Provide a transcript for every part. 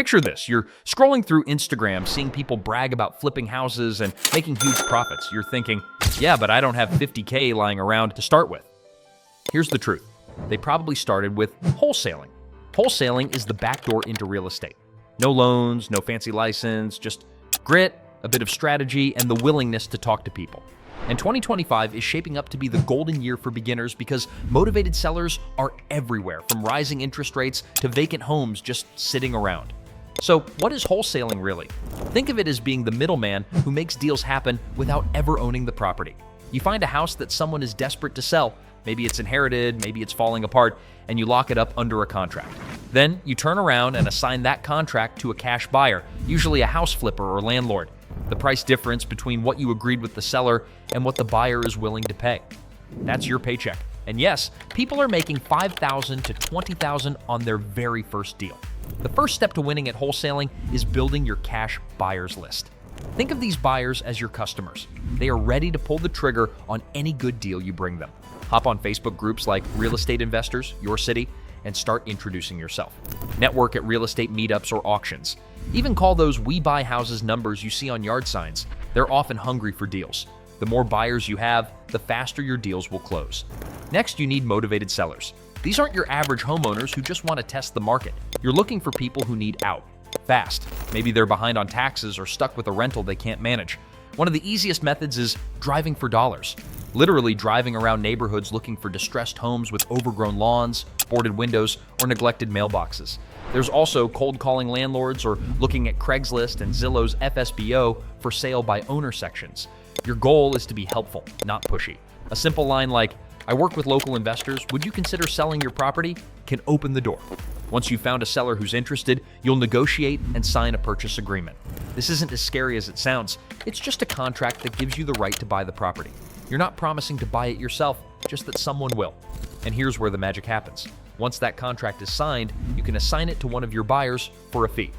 Picture this. You're scrolling through Instagram, seeing people brag about flipping houses and making huge profits. You're thinking, yeah, but I don't have 50K lying around to start with. Here's the truth. They probably started with wholesaling. Wholesaling is the backdoor into real estate. No loans, no fancy license, just grit, a bit of strategy, and the willingness to talk to people. And 2025 is shaping up to be the golden year for beginners because motivated sellers are everywhere, from rising interest rates to vacant homes just sitting around. So what is wholesaling really? Think of it as being the middleman who makes deals happen without ever owning the property. You find a house that someone is desperate to sell. Maybe it's inherited, maybe it's falling apart, and you lock it up under a contract. Then you turn around and assign that contract to a cash buyer, usually a house flipper or landlord. The price difference between what you agreed with the seller and what the buyer is willing to pay. That's your paycheck. And yes, people are making $5,000 to $20,000 on their very first deal. The first step to winning at wholesaling is building your cash buyers list. Think of these buyers as your customers. They are ready to pull the trigger on any good deal you bring them. Hop on Facebook groups like Real Estate Investors, Your City, and start introducing yourself. Network at real estate meetups or auctions. Even call those We Buy Houses numbers you see on yard signs. They're often hungry for deals. The more buyers you have, the faster your deals will close. Next, you need motivated sellers. These aren't your average homeowners who just want to test the market. You're looking for people who need out, fast. Maybe they're behind on taxes or stuck with a rental they can't manage. One of the easiest methods is driving for dollars. Literally driving around neighborhoods looking for distressed homes with overgrown lawns, boarded windows, or neglected mailboxes. There's also cold calling landlords or looking at Craigslist and Zillow's FSBO for sale by owner sections. Your goal is to be helpful, not pushy. A simple line like, "I work with local investors, would you consider selling your property?" can open the door. Once you've found a seller who's interested, you'll negotiate and sign a purchase agreement. This isn't as scary as it sounds. It's just a contract that gives you the right to buy the property. You're not promising to buy it yourself, just that someone will. And here's where the magic happens. Once that contract is signed, you can assign it to one of your buyers for a fee.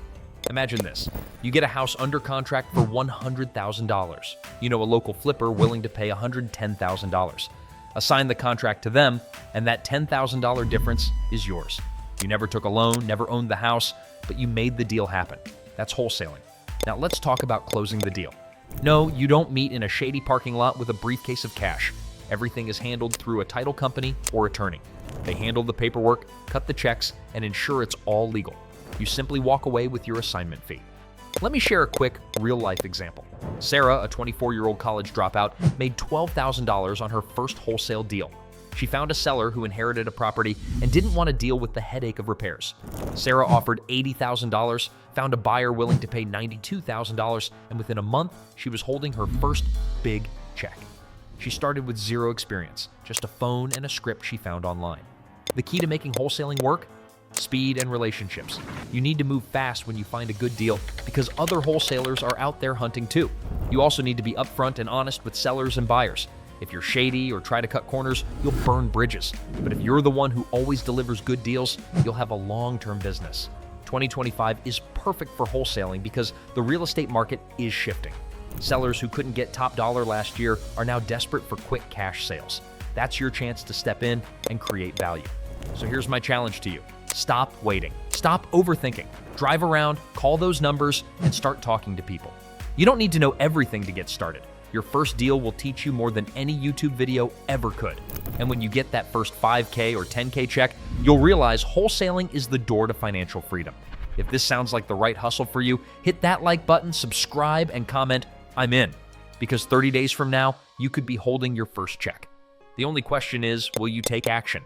Imagine this. You get a house under contract for $100,000. You know a local flipper willing to pay $110,000. Assign the contract to them, and that $10,000 difference is yours. You never took a loan, never owned the house, but you made the deal happen. That's wholesaling. Now let's talk about closing the deal. No, you don't meet in a shady parking lot with a briefcase of cash. Everything is handled through a title company or attorney. They handle the paperwork, cut the checks, and ensure it's all legal. You simply walk away with your assignment fee. Let me share a quick, real-life example. Sarah, a 24-year-old college dropout, made $12,000 on her first wholesale deal. She found a seller who inherited a property and didn't want to deal with the headache of repairs. Sarah offered $80,000, found a buyer willing to pay $92,000, and within a month, she was holding her first big check. She started with zero experience, just a phone and a script she found online. The key to making wholesaling work? Speed and relationships. You need to move fast when you find a good deal because other wholesalers are out there hunting too. You also need to be upfront and honest with sellers and buyers. If you're shady or try to cut corners, you'll burn bridges. But if you're the one who always delivers good deals, you'll have a long-term business. 2025 is perfect for wholesaling because the real estate market is shifting. Sellers who couldn't get top dollar last year are now desperate for quick cash sales. That's your chance to step in and create value. So here's my challenge to you. Stop waiting. Stop overthinking. Drive around, call those numbers, and start talking to people. You don't need to know everything to get started. Your first deal will teach you more than any YouTube video ever could. And when you get that first 5K or 10K check, you'll realize wholesaling is the door to financial freedom. If this sounds like the right hustle for you, hit that like button, subscribe, and comment, "I'm in." Because 30 days from now, you could be holding your first check. The only question is, will you take action?